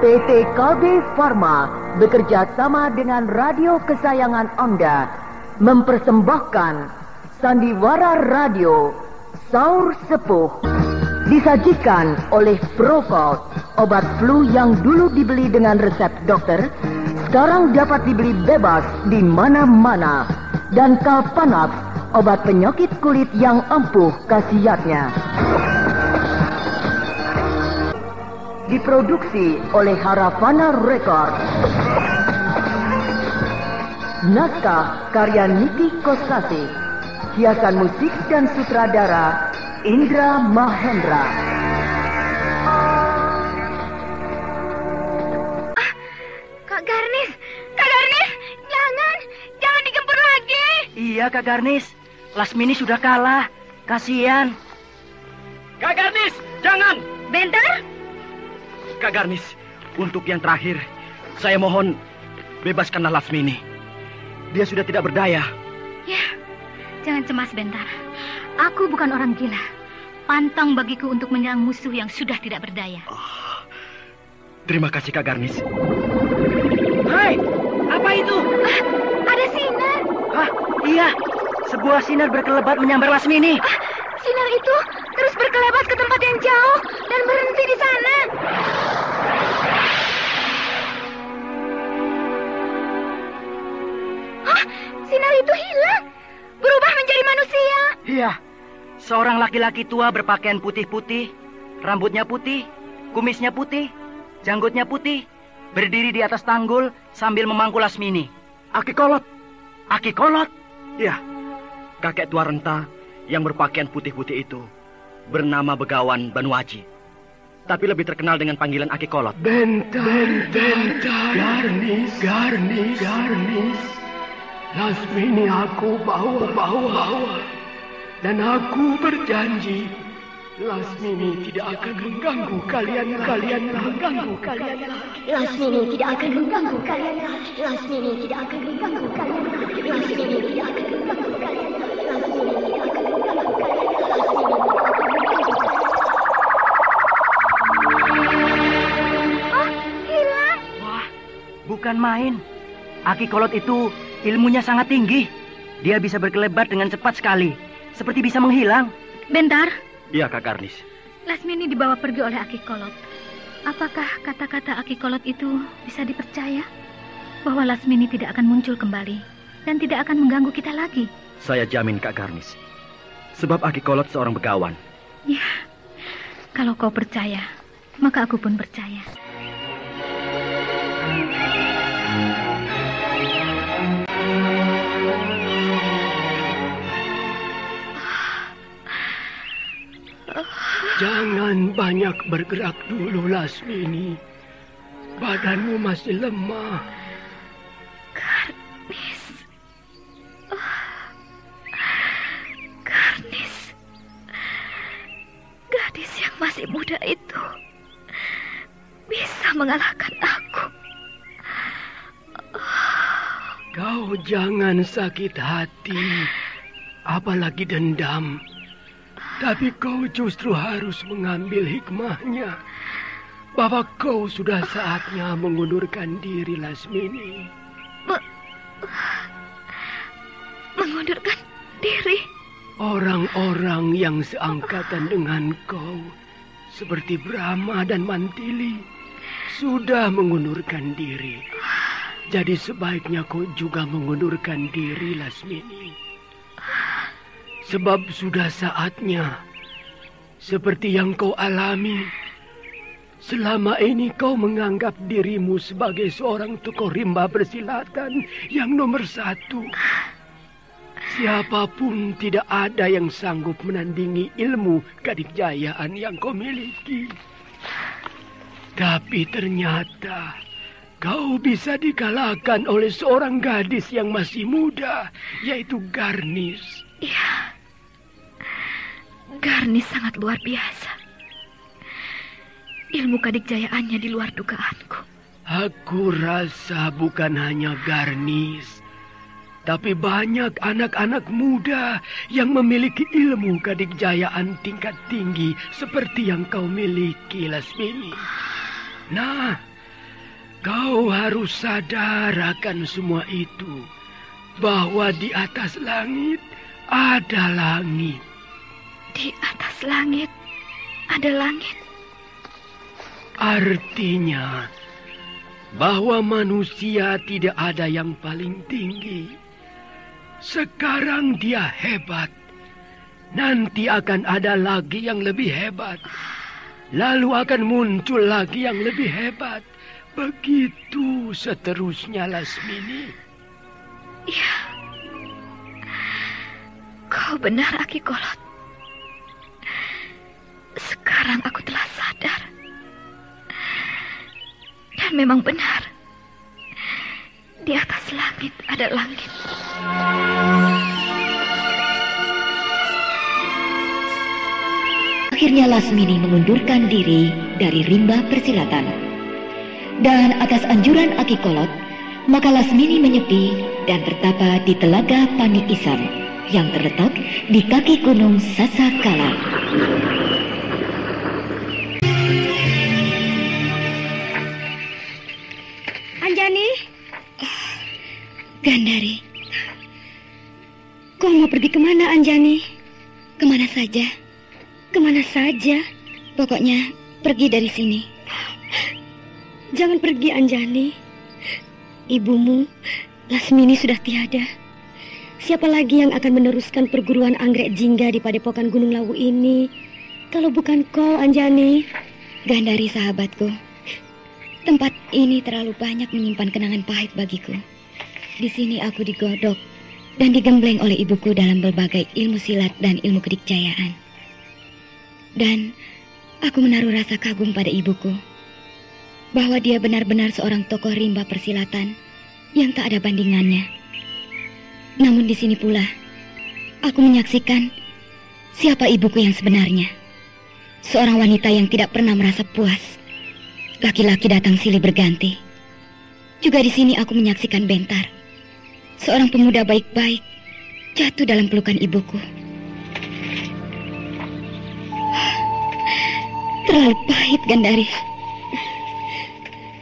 PT KB Pharma bekerja sama dengan radio kesayangan Anda mempersembahkan Sandiwara Radio Saur Sepuh. Disajikan oleh Procold, obat flu yang dulu dibeli dengan resep dokter, sekarang dapat dibeli bebas di mana-mana. Dan Kalpanax, obat penyakit kulit yang ampuh khasiatnya. Diproduksi oleh Haravana Record. Naskah karya Niki Kosasi. Hiasan musik dan sutradara Indra Mahendra. Kak Garnis, jangan digempur lagi. Iya, Kak Garnis. Lasmini sudah kalah. Kasihan. Kak Garnis, jangan. Bentar. Kak Garnis, untuk yang terakhir, saya mohon bebaskanlah Lasmini. Dia sudah tidak berdaya. Ya, jangan cemas, Bentar. Aku bukan orang gila. Pantang bagiku untuk menyerang musuh yang sudah tidak berdaya. Terima kasih, Kak Garnis. Hai, apa itu? Ada sinar. Iya, sebuah sinar berkelebat menyambar Lasmini. Sinar itu terus berkelebat ke tempat yang jauh dan berhenti di sana. Sinar itu hilang, berubah menjadi manusia. Iya, seorang laki-laki tua berpakaian putih-putih, rambutnya putih, kumisnya putih, janggutnya putih, berdiri di atas tanggul sambil memangku Lasmini. Aki Kolot. Iya, Kakek tua renta yang berpakaian putih-putih itu bernama Begawan Banuaji, tapi lebih terkenal dengan panggilan Aki Kolot. Bentar. Garnis. Lasmini aku bawa. Dan aku berjanji, Lasmini tidak akan mengganggu kalian lagi. Hilang. Wah, bukan main. Aki Kolot itu ilmunya sangat tinggi. Dia bisa berkelebat dengan cepat sekali, seperti bisa menghilang. Bentar. Iya, Kak Garnis. Lasmini dibawa pergi oleh Aki Kolot. Apakah kata-kata Aki Kolot itu bisa dipercaya? Bahwa Lasmini tidak akan muncul kembali dan tidak akan mengganggu kita lagi. Saya jamin, Kak Garnis. Sebab Aki Kolot seorang begawan. Ya, kalau kau percaya, maka aku pun percaya. Jangan banyak bergerak dulu, Lasmini. Badanmu masih lemah. Garnis. Gadis yang masih muda itu bisa mengalahkan aku. Kau jangan sakit hati, apalagi dendam. Tapi kau justru harus mengambil hikmahnya, bahwa kau sudah saatnya mengundurkan diri, Lasmini. Mengundurkan diri? Orang-orang yang seangkatan dengan kau, seperti Brahma dan Mantili, sudah mengundurkan diri. Jadi sebaiknya kau juga mengundurkan diri, Lasmini. Sebab sudah saatnya, seperti yang kau alami, selama ini kau menganggap dirimu sebagai seorang tokoh rimba persilatan yang nomor 1. Siapapun tidak ada yang sanggup menandingi ilmu kadikjayaan yang kau miliki. Tapi ternyata kau bisa dikalahkan oleh seorang gadis yang masih muda, yaitu Garnis. Iya, Garnis sangat luar biasa. Ilmu kadikjayaannya di luar dugaanku. Aku rasa bukan hanya Garnis, tapi banyak anak-anak muda yang memiliki ilmu kadikjayaan tingkat tinggi seperti yang kau miliki, Lasmini. Nah, Kau harus sadar akan semua itu, bahwa di atas langit ada langit. Di atas langit ada langit. Artinya bahwa manusia tidak ada yang paling tinggi. Sekarang dia hebat. Nanti akan ada lagi yang lebih hebat. Lalu akan muncul lagi yang lebih hebat. Begitu seterusnya, Lasmini. Ya, kau benar, Aki Kolot. Sekarang aku telah sadar. Dan memang benar. Di atas langit ada langit. Akhirnya Lasmini mengundurkan diri dari rimba persilatan. Dan atas anjuran Aki Kolot, maka Lasmini menyepi dan bertapa di Telaga Pani Isan yang terletak di kaki gunung Sasakala. Anjani? Gandari, Kau mau pergi kemana, Anjani? kemana saja? Kemana saja? Pokoknya pergi dari sini. Jangan pergi, Anjani. Ibumu, Lasmini, sudah tiada. Siapa lagi yang akan meneruskan perguruan anggrek jingga di padepokan Gunung Lawu ini? Kalau bukan kau, Anjani. Gandari, sahabatku. Tempat ini terlalu banyak menyimpan kenangan pahit bagiku. Di sini aku digodok dan digembleng oleh ibuku dalam berbagai ilmu silat dan ilmu kedikjayaan. Dan aku menaruh rasa kagum pada ibuku, bahwa dia benar-benar seorang tokoh rimba persilatan yang tak ada bandingannya. Namun di sini pula, aku menyaksikan siapa ibuku yang sebenarnya. Seorang wanita yang tidak pernah merasa puas. Laki-laki datang silih berganti. Juga di sini aku menyaksikan Bentar, seorang pemuda baik-baik, jatuh dalam pelukan ibuku. Terlalu pahit, Gandari.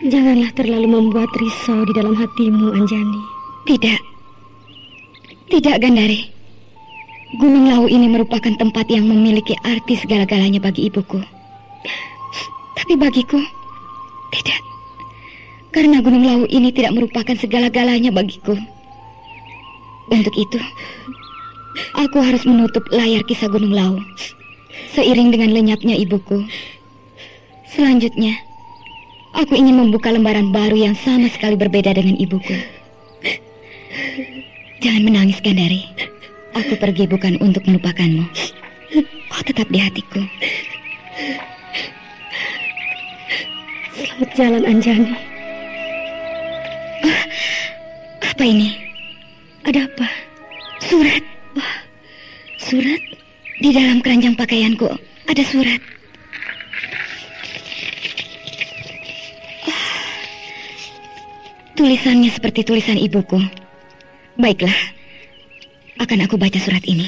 Janganlah terlalu membuat risau di dalam hatimu, Anjani. Tidak, Gandari. Gunung Lawu ini merupakan tempat yang memiliki arti segala-galanya bagi ibuku. Tapi bagiku, tidak. Karena Gunung Lawu ini tidak merupakan segala-galanya bagiku. Untuk itu, aku harus menutup layar kisah Gunung Lawu seiring dengan lenyapnya ibuku. Selanjutnya, aku ingin membuka lembaran baru yang sama sekali berbeda dengan ibuku. Jangan menangis, Gandari. Aku pergi bukan untuk melupakanmu. Kau tetap di hatiku. Selamat jalan, Anjani. Apa ini? Ada apa? Surat. Surat? Di dalam keranjang pakaianku ada surat. Tulisannya seperti tulisan ibuku. Baiklah, akan aku baca surat ini.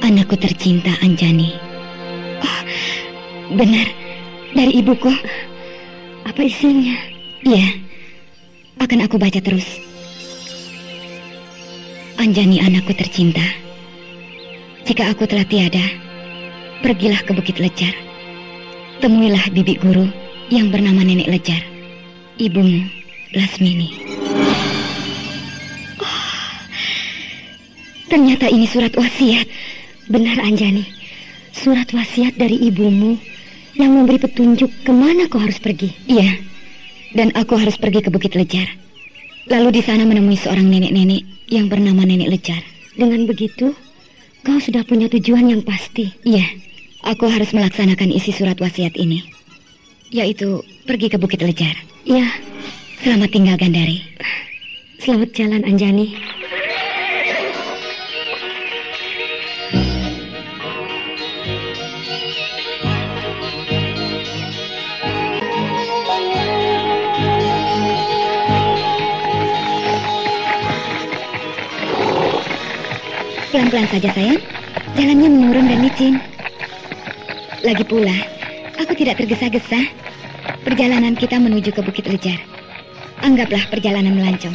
Anakku tercinta, Anjani. Oh, benar, dari ibuku. Apa isinya? Iya, akan aku baca terus. Anjani, anakku tercinta. Jika aku telah tiada, pergilah ke Bukit Lejar. Temuilah bibi guru yang bernama Nenek Lejar, ibumu, Lasmini. Oh, ternyata ini surat wasiat. Benar, Anjani. Surat wasiat dari ibumu yang memberi petunjuk kemana kau harus pergi. Iya, dan aku harus pergi ke Bukit Lejar. Lalu di sana menemui seorang nenek-nenek yang bernama Nenek Lejar. Dengan begitu, kau sudah punya tujuan yang pasti. Iya, aku harus melaksanakan isi surat wasiat ini, yaitu pergi ke Bukit Lejar. Ya. Selamat tinggal, Gandari. Selamat jalan, Anjani. Pelan-pelan saja, sayang. Jalannya menurun dan licin. Lagi pula, Aku tidak tergesa-gesa. Perjalanan kita menuju ke Bukit Lejar. Anggaplah perjalanan melancong.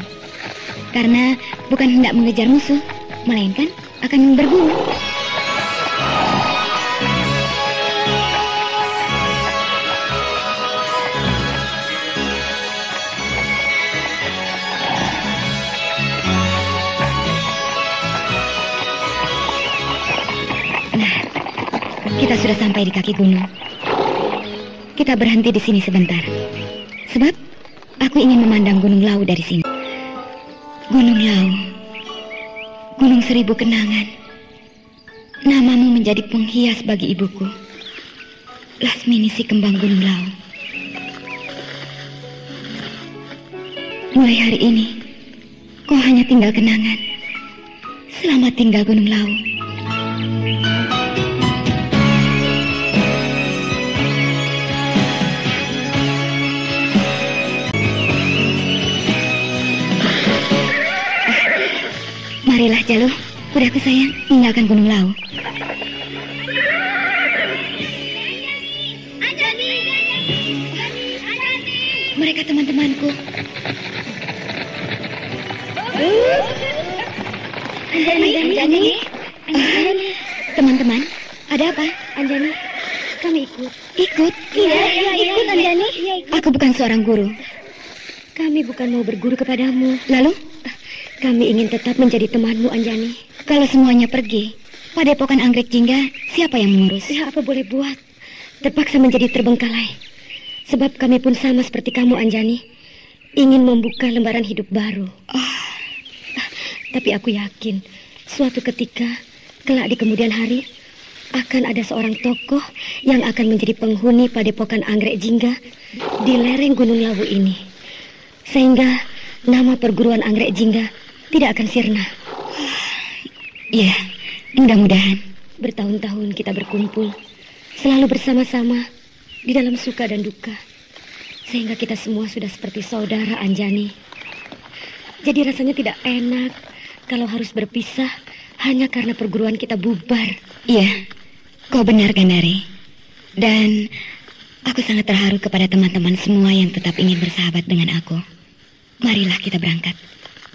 Karena bukan hendak mengejar musuh, melainkan akan berburu. Nah, kita sudah sampai di kaki gunung. Kita berhenti di sini sebentar. Sebab aku ingin memandang Gunung Lawu dari sini. Gunung Lawu, gunung seribu kenangan. Namamu menjadi penghias bagi ibuku, Lasmini si kembang Gunung Lawu. Mulai hari ini, kau hanya tinggal kenangan. Selamat tinggal Gunung Lawu. Marilah Jaluh, kudaku sayang, tinggalkan Gunung Lawu. Mereka teman-temanku. Anjani. Teman-teman, ada apa? Anjani, kami ikut. Ikut? Iya, ikut Anjani. Aku bukan seorang guru. Kami bukan mau berguru kepadamu. Lalu? Kami ingin tetap menjadi temanmu, Anjani. Kalau semuanya pergi, Padepokan Anggrek Jingga, siapa yang mengurus? Ya, apa boleh buat? Terpaksa menjadi terbengkalai. Sebab kami pun sama seperti kamu, Anjani. Ingin membuka lembaran hidup baru. Tapi aku yakin, suatu ketika, kelak di kemudian hari, akan ada seorang tokoh yang akan menjadi penghuni Padepokan Anggrek Jingga di lereng Gunung Lawu ini. Sehingga nama perguruan Anggrek Jingga tidak akan sirna. Ya, mudah-mudahan. Bertahun-tahun kita berkumpul, selalu bersama-sama di dalam suka dan duka. Sehingga kita semua sudah seperti saudara, Anjani. Jadi rasanya tidak enak kalau harus berpisah hanya karena perguruan kita bubar. Iya, kau benar, Gandari. Dan aku sangat terharu kepada teman-teman semua yang tetap ingin bersahabat dengan aku. Marilah kita berangkat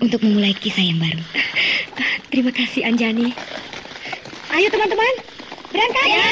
untuk memulai kisah yang baru. Terima kasih, Anjani. Ayo teman-teman, berangkat. Ya.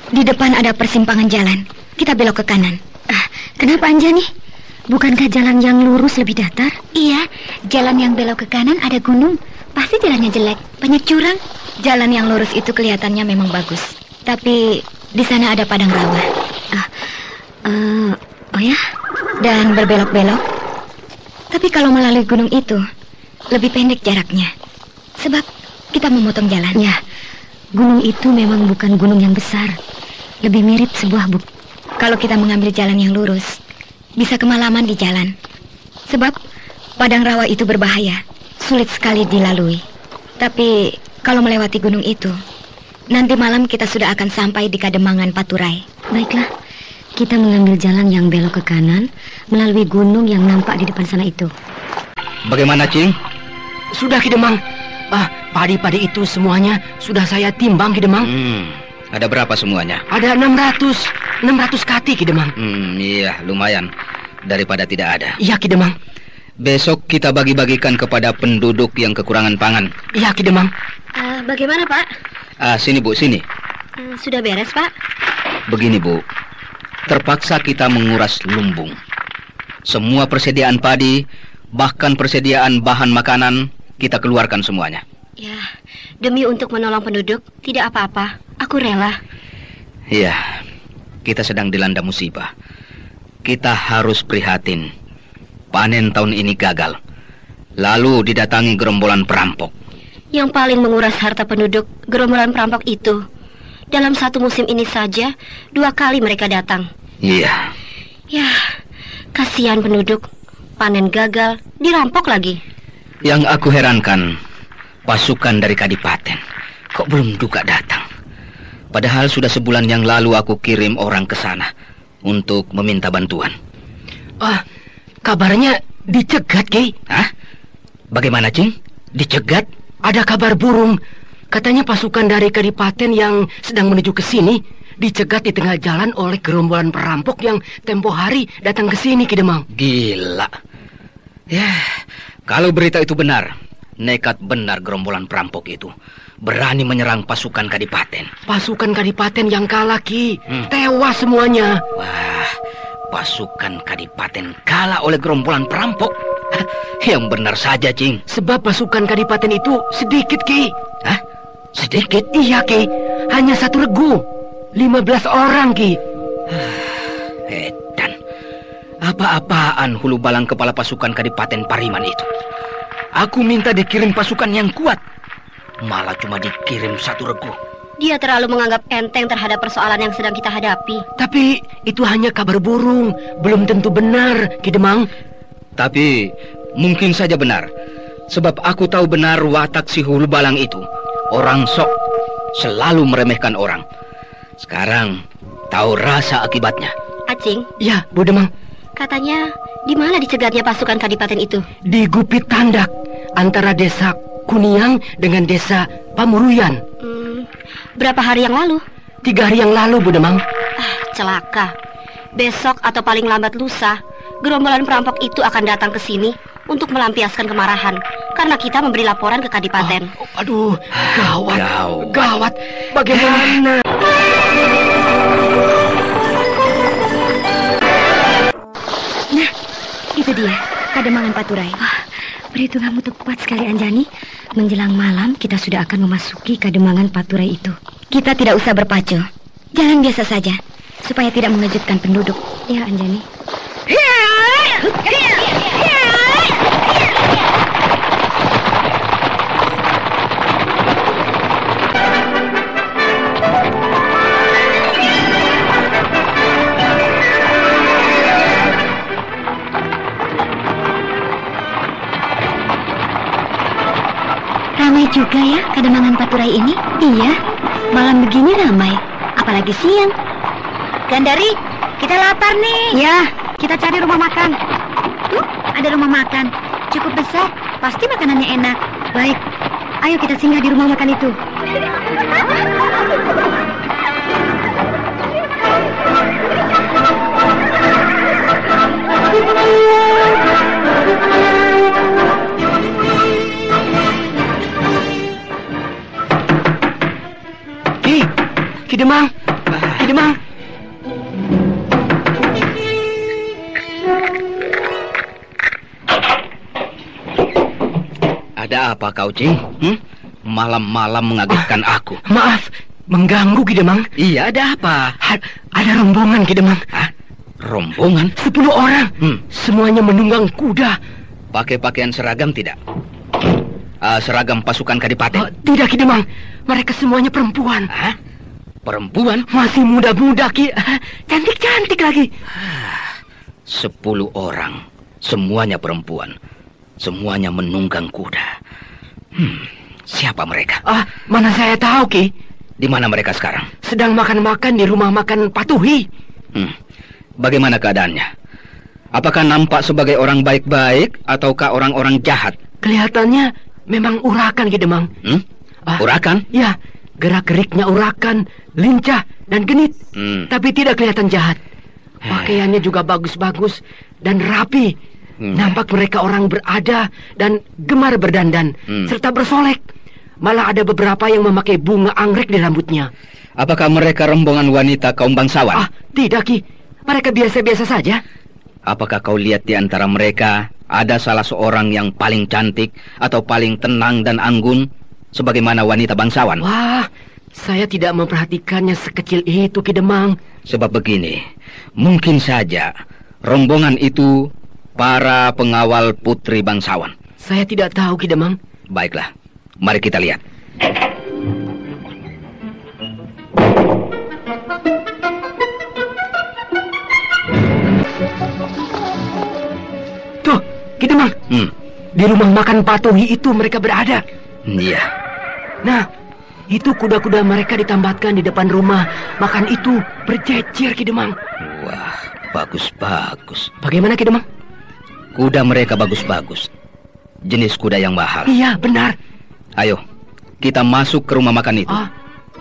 Di depan ada persimpangan jalan. Kita belok ke kanan. Kenapa, Anjani? Bukankah jalan yang lurus lebih datar? Iya, jalan yang belok ke kanan ada gunung. Pasti jalannya jelek, banyak jurang. Jalan yang lurus itu kelihatannya memang bagus. Tapi di sana ada padang rawa. Oh ya? Dan berbelok-belok. Tapi kalau melalui gunung itu, lebih pendek jaraknya. Sebab kita memotong jalan. Ya, gunung itu memang bukan gunung yang besar. Lebih mirip sebuah bukit. Kalau kita mengambil jalan yang lurus, bisa kemalaman di jalan. Sebab padang rawa itu berbahaya, sulit sekali dilalui. Tapi kalau melewati gunung itu, nanti malam kita sudah akan sampai di Kademangan Paturai. Baiklah, kita mengambil jalan yang belok ke kanan melalui gunung yang nampak di depan sana itu. Bagaimana, Cing? Sudah, Kidemang. Padi-padi itu semuanya sudah saya timbang, Kidemang. Ada berapa semuanya? Ada 600 kati, Kidemang. Iya, lumayan. Daripada tidak ada. Iya, Kidemang. Besok kita bagi-bagikan kepada penduduk yang kekurangan pangan. Iya, Kidemang. Bagaimana, Pak? Sini, Bu, sini. Sudah beres, Pak? Begini, Bu. Terpaksa kita menguras lumbung. Semua persediaan padi, bahkan persediaan bahan makanan, kita keluarkan semuanya. Ya, demi untuk menolong penduduk, tidak apa-apa. Aku rela. Iya, kita sedang dilanda musibah. Kita harus prihatin. Panen tahun ini gagal. Lalu didatangi gerombolan perampok. Yang paling menguras harta penduduk, gerombolan perampok itu. Dalam satu musim ini saja, 2 kali mereka datang. Iya. Ya, kasihan penduduk. panen gagal, dirampok lagi. Yang aku herankan, pasukan dari Kadipaten kok belum juga datang. Padahal sudah sebulan yang lalu aku kirim orang ke sana untuk meminta bantuan. Kabarnya dicegat, Ki. Hah? Bagaimana, Cing? Dicegat? Ada kabar burung. Katanya pasukan dari Kadipaten yang sedang menuju ke sini dicegat di tengah jalan oleh gerombolan perampok yang tempo hari datang ke sini, Ki Demang. Gila. Ya, kalau berita itu benar, nekat benar gerombolan perampok itu. Berani menyerang pasukan Kadipaten. Pasukan Kadipaten yang kalah, Ki. Tewas semuanya. Wah, pasukan Kadipaten kalah oleh gerombolan perampok. Yang benar saja, Cing. Sebab pasukan Kadipaten itu sedikit, Ki. Hah? Sedikit? Iya, Ki. Hanya 1 regu. 15 orang, Ki. Edan. Apa-apaan hulu balang kepala pasukan Kadipaten Pariman itu? Aku minta dikirim pasukan yang kuat, malah cuma dikirim 1 regu. Dia terlalu menganggap enteng terhadap persoalan yang sedang kita hadapi. Tapi itu hanya kabar burung, belum tentu benar, Ki Demang. Tapi mungkin saja benar, sebab aku tahu benar watak si hulu balang itu. Orang sok, selalu meremehkan orang. Sekarang tahu rasa akibatnya. Acing? Ya, Bu Demang. Katanya di mana dicegatnya pasukan Kadipaten itu? Di Gupit Tandak, antara desa Kuniang dengan desa Pamuruyan. Berapa hari yang lalu? 3 hari yang lalu, Bu Demang. Celaka. Besok atau paling lambat lusa, gerombolan perampok itu akan datang ke sini untuk melampiaskan kemarahan karena kita memberi laporan ke Kadipaten. Aduh, gawat. Bagaimana? Nah, itu dia, Kademangan Paturai. Perhitunganmu tepat sekali, Anjani. Menjelang malam, kita sudah akan memasuki Kademangan Paturai itu. Kita tidak usah berpacu. Jalan biasa saja, supaya tidak mengejutkan penduduk. Ya, Anjani. Ramai juga ya Kademangan Paturai ini. Iya, malam begini ramai, apalagi siang. Gandari, kita lapar nih. Ya, kita cari rumah makan. Tuh, ada rumah makan, cukup besar, pasti makanannya enak. Baik, ayo kita singgah di rumah makan itu. Ki Demang. Ada apa kau, Cing? Malam-malam mengagetkan aku. Maaf, mengganggu, Ki Demang. Iya, ada apa? Ada rombongan, Ki Demang. Hah? Rombongan? 10 orang. Semuanya menunggang kuda. Pakai pakaian seragam tidak? Seragam pasukan Kadipaten? Tidak, Ki Demang. Mereka semuanya perempuan. Hah? Perempuan? Masih muda-muda, Ki. Cantik-cantik lagi. 10 orang. Semuanya perempuan. Semuanya menunggang kuda. Siapa mereka? Mana saya tahu, Ki. Di mana mereka sekarang? Sedang makan-makan di rumah makan Patuhi. Bagaimana keadaannya? Apakah nampak sebagai orang baik-baik ataukah orang-orang jahat? Kelihatannya memang urakan, Ki Demang. Urakan? Ya, gerak-geriknya urakan, lincah dan genit. Tapi tidak kelihatan jahat. Pakaiannya juga bagus-bagus dan rapi. Nampak mereka orang berada dan gemar berdandan, serta bersolek. Malah ada beberapa yang memakai bunga anggrek di rambutnya. Apakah mereka rombongan wanita kaum bangsawan? Tidak, Ki. Mereka biasa-biasa saja. Apakah kau lihat di antara mereka ada salah seorang yang paling cantik atau paling tenang dan anggun sebagaimana wanita bangsawan? Wah, saya tidak memperhatikannya sekecil itu, Ki Demang. Sebab begini, mungkin saja rombongan itu para pengawal putri bangsawan. Saya tidak tahu, Ki Demang. Baiklah, mari kita lihat. Tuh, Ki Demang. Di rumah makan Patuhi itu mereka berada. Iya. Nah, itu kuda-kuda mereka ditambatkan di depan rumah makan itu berjejer, Ki Demang. Wah, bagus-bagus. Bagaimana, Ki Demang? Kuda mereka bagus-bagus. Jenis kuda yang mahal. Iya, benar. Ayo, kita masuk ke rumah makan itu.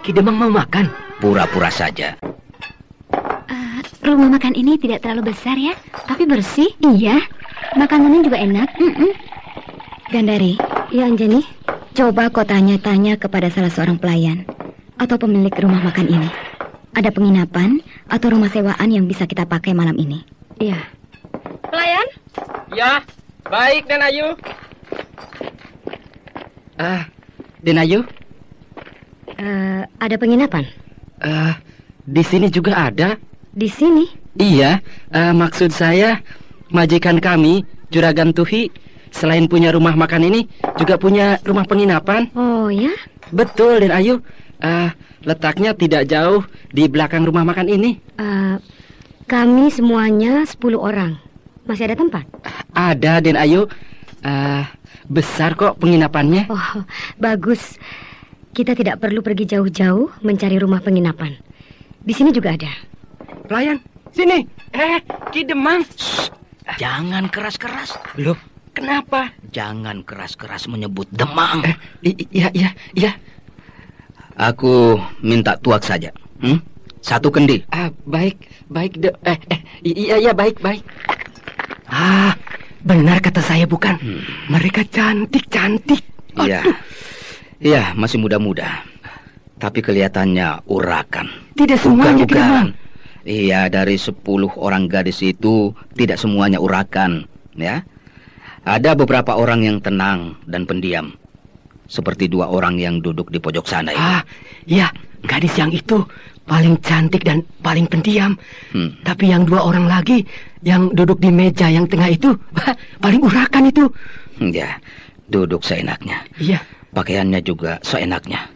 Ki Demang mau makan? Pura-pura saja. Rumah makan ini tidak terlalu besar ya, tapi bersih. Iya, makanannya juga enak. Gandari. Ya, Anjani. Coba kau tanya-tanya kepada salah seorang pelayan atau pemilik rumah makan ini. Ada penginapan atau rumah sewaan yang bisa kita pakai malam ini. Iya. Pelayan? Ya, baik Den Ayu. Den Ayu? Ada penginapan? Di sini juga ada. Di sini? Iya, maksud saya majikan kami, Juragan Tuhi, selain punya rumah makan ini, juga punya rumah penginapan. Oh ya? Betul, Den Ayu. Letaknya tidak jauh di belakang rumah makan ini. Kami semuanya 10 orang. Masih ada tempat? Ada, Den Ayu. Besar kok penginapannya. Oh, bagus. Kita tidak perlu pergi jauh-jauh mencari rumah penginapan. Di sini juga ada. Pelayan, sini. Ki Demang. Jangan keras-keras. Loh, kenapa? Jangan keras-keras menyebut Demang. Iya. Aku minta tuak saja. 1 kendi. Baik. Iya, baik. Benar kata saya bukan? Mereka cantik. Iya, masih muda-muda. Tapi kelihatannya urakan. Tidak semuanya, bukan. Iya, dari 10 orang gadis itu tidak semuanya urakan, ya. Ada beberapa orang yang tenang dan pendiam. Seperti 2 orang yang duduk di pojok sana itu. Iya, gadis yang itu paling cantik dan paling pendiam. Tapi yang 2 orang lagi yang duduk di meja yang tengah itu paling urakan itu. Ya, duduk seenaknya. Iya. Pakaiannya juga seenaknya.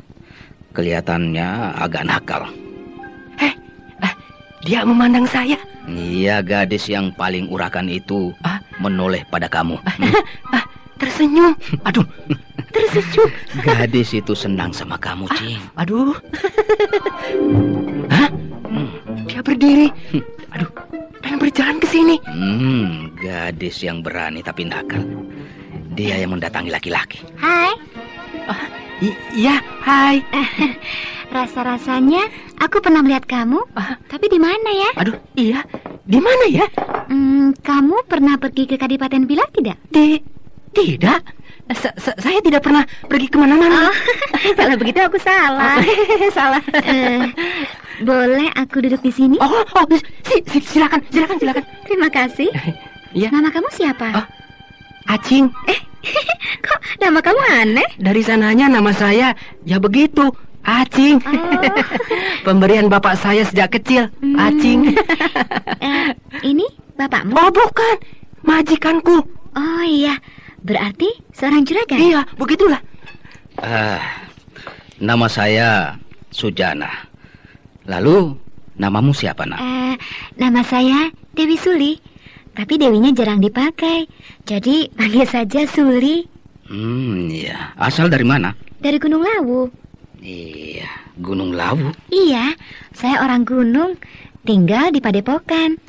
Kelihatannya agak nakal. Dia memandang saya. Iya, gadis yang paling urakan itu menoleh pada kamu. Tersenyum. Aduh, tersenyum. Gadis itu senang sama kamu, Cing. Aduh. Dia berdiri. Aduh, pengen berjalan ke sini. Gadis yang berani tapi nakal. Dia yang mendatangi laki-laki. Hai. Iya, hai. Rasa-rasanya aku pernah melihat kamu, tapi di mana ya? Aduh, iya. Di mana ya? Kamu pernah pergi ke Kadipaten Bila tidak? Tidak. Saya tidak pernah pergi kemana-mana. Kalau begitu aku salah. Salah. Boleh aku duduk di sini? Silakan. Terima kasih. Iya. Nama kamu siapa? Acing. Kok nama kamu aneh? Dari sananya nama saya ya begitu. Acing. Pemberian bapak saya sejak kecil. Acing. Ini bapakmu? Oh, bukan. Majikanku. Oh iya. Berarti seorang juragan? Iya, begitulah. Nama saya Sujana. Lalu namamu siapa, Nak? Nama saya Dewi Suli. Tapi Dewinya jarang dipakai. Jadi panggil saja Suli. Iya. Asal dari mana? Dari Gunung Lawu. Iya, Gunung Lawu. Iya, saya orang gunung, tinggal di Padepokan.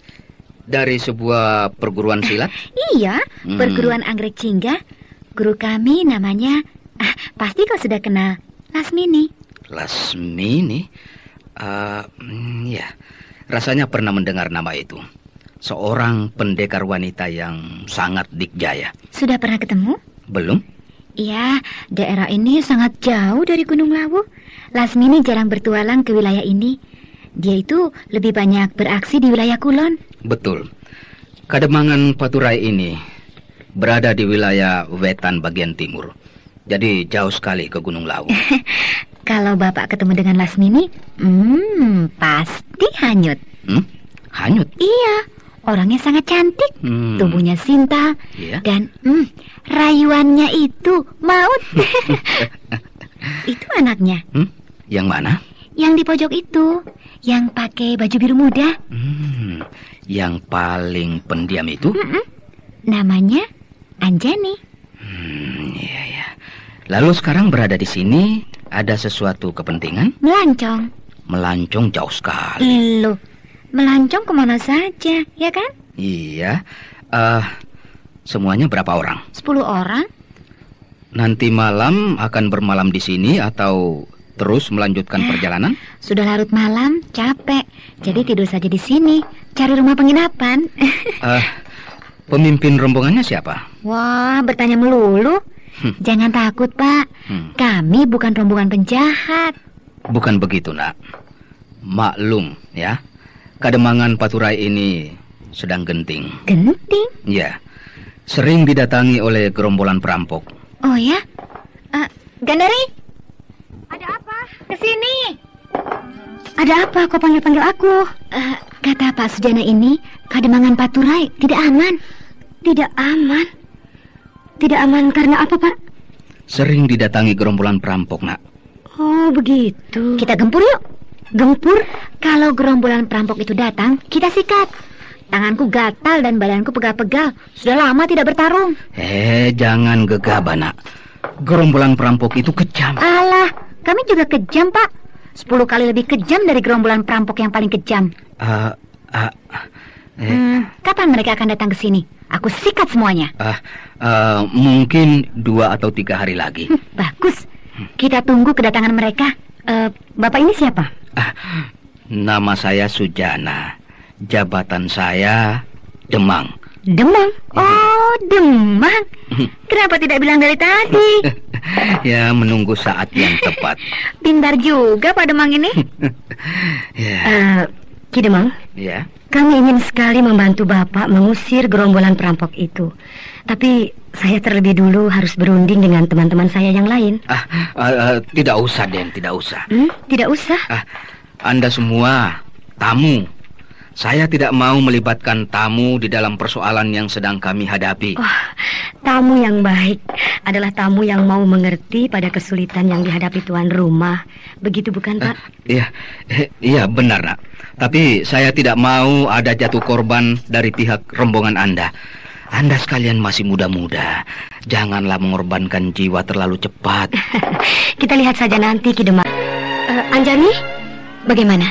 Dari sebuah perguruan silat? Iya, perguruan Anggrek Jingga. Guru kami namanya, pasti kau sudah kenal, Lasmini. Lasmini? Ya, rasanya pernah mendengar nama itu. Seorang pendekar wanita yang sangat dikjaya. Sudah pernah ketemu? Belum. Iya, daerah ini sangat jauh dari Gunung Lawu. Lasmini jarang bertualang ke wilayah ini. Dia itu lebih banyak beraksi di wilayah Kulon. Betul. Kademangan Paturai ini berada di wilayah wetan bagian timur. Jadi jauh sekali ke Gunung Lawu. Kalau Bapak ketemu dengan Lasmini, pasti hanyut. Hanyut? Iya, orangnya sangat cantik. Tubuhnya sinta. Iya? Dan rayuannya itu maut. Itu anaknya. Yang mana? Yang di pojok itu, yang pakai baju biru muda. Yang paling pendiam itu? Namanya Anjani. Iya. Lalu sekarang berada di sini ada sesuatu kepentingan? Melancong. Melancong jauh sekali. Loh, melancong kemana saja, ya kan? Iya. Semuanya berapa orang? 10 orang. Nanti malam akan bermalam di sini atau terus melanjutkan perjalanan? Sudah larut malam, capek. Jadi tidur saja di sini, cari rumah penginapan. Pemimpin rombongannya siapa? Wah, bertanya melulu. Jangan takut, Pak. Kami bukan rombongan penjahat. Bukan begitu, Nak. Maklum, ya. Kademangan Paturai ini sedang genting. Genting? Ya. Sering didatangi oleh gerombolan perampok. Oh ya? Gandari? Ada apa? Kesini. Ada apa kau panggil-panggil aku? Kata Pak Sujana ini, Kademangan Paturai tidak aman. Tidak aman? Tidak aman karena apa, Pak? Sering didatangi gerombolan perampok, Nak. Oh, begitu. Kita gempur yuk. Gempur? Kalau gerombolan perampok itu datang, kita sikat. Tanganku gatal dan badanku pegal-pegal. Sudah lama tidak bertarung. Jangan gegabah, Nak. Gerombolan perampok itu kejam. Alah, kami juga kejam, Pak. 10 kali lebih kejam dari gerombolan perampok yang paling kejam. Kapan mereka akan datang ke sini? Aku sikat semuanya. Mungkin 2 atau 3 hari lagi. Bagus. Kita tunggu kedatangan mereka. Bapak ini siapa? Nama saya Sujana. Jabatan saya Demang. Demang? Oh, Demang. Kenapa tidak bilang dari tadi? Ya, menunggu saat yang tepat. Pintar juga Pak Demang ini. Ki Demang. Ya. Kami ingin sekali membantu Bapak mengusir gerombolan perampok itu. Tapi saya terlebih dulu harus berunding dengan teman-teman saya yang lain. Tidak usah, Den, tidak usah. Tidak usah? Anda semua tamu. Saya tidak mau melibatkan tamu di dalam persoalan yang sedang kami hadapi. Tamu yang baik adalah tamu yang mau mengerti pada kesulitan yang dihadapi tuan rumah. Begitu bukan, Pak? Iya, benar, Nak. Tapi saya tidak mau ada jatuh korban dari pihak rombongan Anda. Anda sekalian masih muda-muda. Janganlah mengorbankan jiwa terlalu cepat. Kita lihat saja nanti, Ki Demang. Anjani, bagaimana?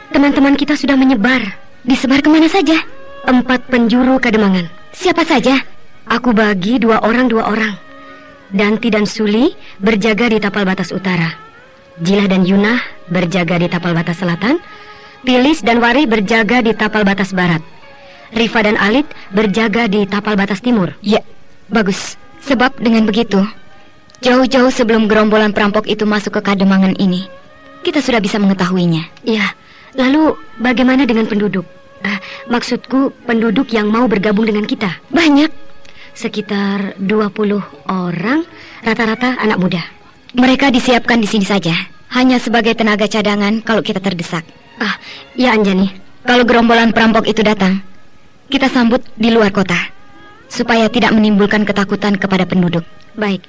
Teman-teman kita sudah menyebar. Disebar kemana saja? 4 penjuru Kademangan. Siapa saja? Aku bagi 2 orang. Danti dan Suli berjaga di tapal batas utara. Jilah dan Yunah berjaga di tapal batas selatan. Pilis dan Wari berjaga di tapal batas barat. Rifa dan Alit berjaga di tapal batas timur. Ya, bagus. Sebab dengan begitu, jauh-jauh sebelum gerombolan perampok itu masuk ke Kademangan ini, kita sudah bisa mengetahuinya. Ya, lalu bagaimana dengan penduduk? Maksudku penduduk yang mau bergabung dengan kita. Banyak. Sekitar 20 orang, rata-rata anak muda. Mereka disiapkan di sini saja, hanya sebagai tenaga cadangan kalau kita terdesak. Ya Anjani. Kalau gerombolan perampok itu datang, kita sambut di luar kota, supaya tidak menimbulkan ketakutan kepada penduduk. Baik,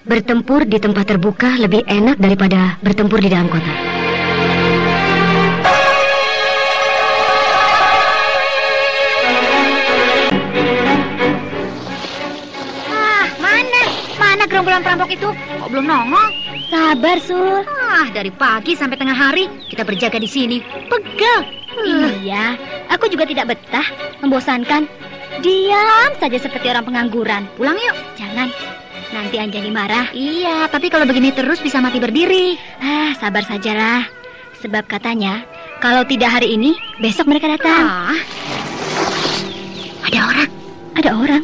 bertempur di tempat terbuka lebih enak daripada bertempur di dalam kota. Mana gerombolan perampok itu? Kok belum nongol? Sabar, Sul. Dari pagi sampai tengah hari kita berjaga di sini. Pegal. Iya, aku juga tidak betah. Membosankan. Diam saja seperti orang pengangguran. Pulang yuk. Jangan. Nanti Anjani marah. Iya, tapi kalau begini terus bisa mati berdiri. Sabar sajalah. Sebab katanya, kalau tidak hari ini, besok mereka datang. Ada orang. Ada orang?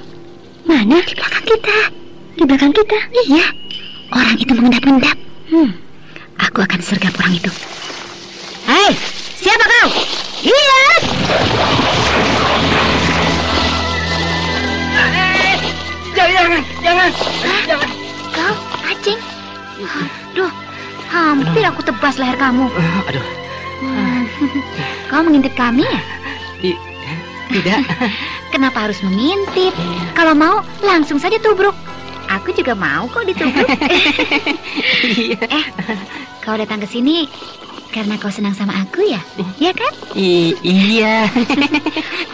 Mana? Di belakang kita. Di belakang kita? Iya. Orang itu mengendap-endap. Aku akan sergap orang itu. Hei, siapa kau? Lihat! Jangan. Kau, Acing? Aduh, hampir aku tebas leher kamu. Aduh. Kau mengintip kami ya? Tidak. Kenapa harus mengintip? Kalau mau, langsung saja tubruk. Aku juga mau kok ditubruk. Kau datang ke sini karena kau senang sama aku ya? Iya kan? Iya.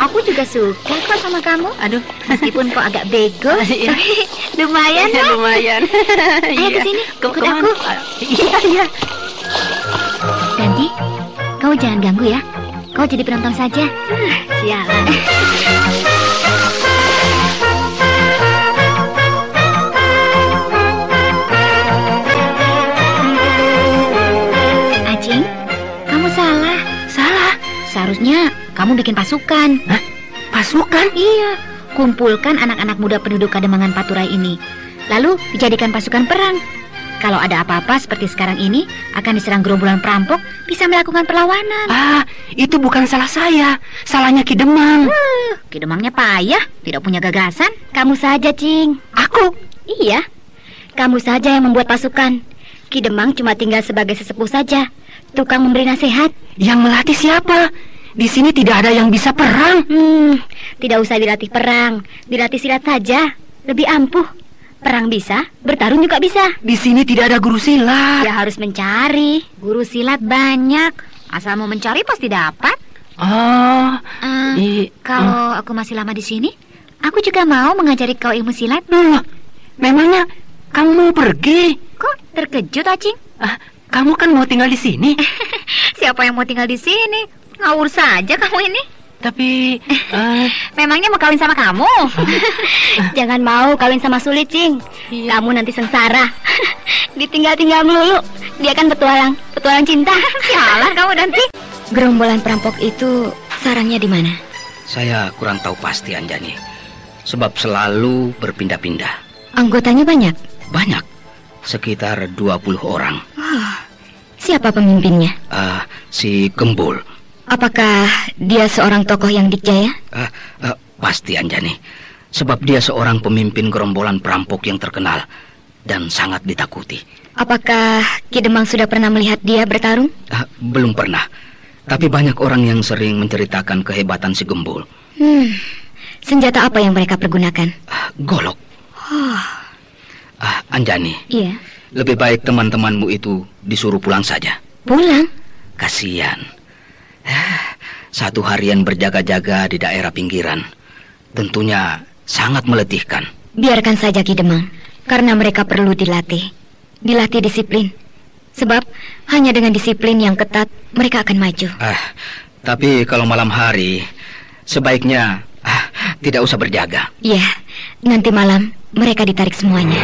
Aku juga suka kok sama kamu. Aduh, meskipun kau agak bego, tapi lumayan lah. Lumayan. Ayo ke sini, ikut aku. Iya. Danti, kau jangan ganggu ya. Kau jadi penonton saja. Sialan. Acing, kamu salah. Salah? Seharusnya kamu bikin pasukan. Hah? Pasukan? Iya. Kumpulkan anak-anak muda penduduk Kademangan Paturai ini. Lalu dijadikan pasukan perang. Kalau ada apa-apa seperti sekarang ini, akan diserang gerombolan perampok, bisa melakukan perlawanan. Ah, itu bukan salah saya. Salahnya Ki Demang. Ki Demangnya payah, tidak punya gagasan. Kamu saja, Cing. Aku? Iya. Kamu saja yang membuat pasukan. Ki Demang cuma tinggal sebagai sesepuh saja. Tukang memberi nasihat. Yang melatih siapa? Di sini tidak ada yang bisa perang. Tidak usah dilatih perang. Dilatih silat saja. Lebih ampuh. Perang bisa, bertarung juga bisa. Di sini tidak ada guru silat. Ya harus mencari. Guru silat banyak. Asal mau mencari pasti dapat. Kalau aku masih lama di sini, aku juga mau mengajari kau ilmu silat. Memangnya kamu mau pergi? Kok terkejut, Acing? Kamu kan mau tinggal di sini. Siapa yang mau tinggal di sini? Ngawur saja kamu ini. Tapi memangnya mau kawin sama kamu? Jangan mau kawin sama Sulit, Cing. Iya. Kamu nanti sengsara. Ditinggal-tinggal melulu. Dia kan petualang cinta. Sialan kamu nanti. Gerombolan perampok itu sarangnya di mana? Saya kurang tahu pasti, Anjani. Sebab selalu berpindah-pindah. Anggotanya banyak? Banyak. Sekitar 20 orang. Siapa pemimpinnya? Si Gembul. Apakah dia seorang tokoh yang dikjaya? Pasti, Anjani. Sebab dia seorang pemimpin gerombolan perampok yang terkenal dan sangat ditakuti. Apakah Ki Demang sudah pernah melihat dia bertarung? Belum pernah. Tapi banyak orang yang sering menceritakan kehebatan si Gembul. Senjata apa yang mereka pergunakan? Golok. Anjani. Iya. Lebih baik teman-temanmu itu disuruh pulang saja. Pulang? Kasihan. Satu harian berjaga-jaga di daerah pinggiran. Tentunya sangat meletihkan. Biarkan saja Ki Demang. Karena mereka perlu dilatih. Dilatih disiplin. Sebab hanya dengan disiplin yang ketat mereka akan maju. Tapi kalau malam hari sebaiknya tidak usah berjaga. Iya. Nanti malam mereka ditarik semuanya.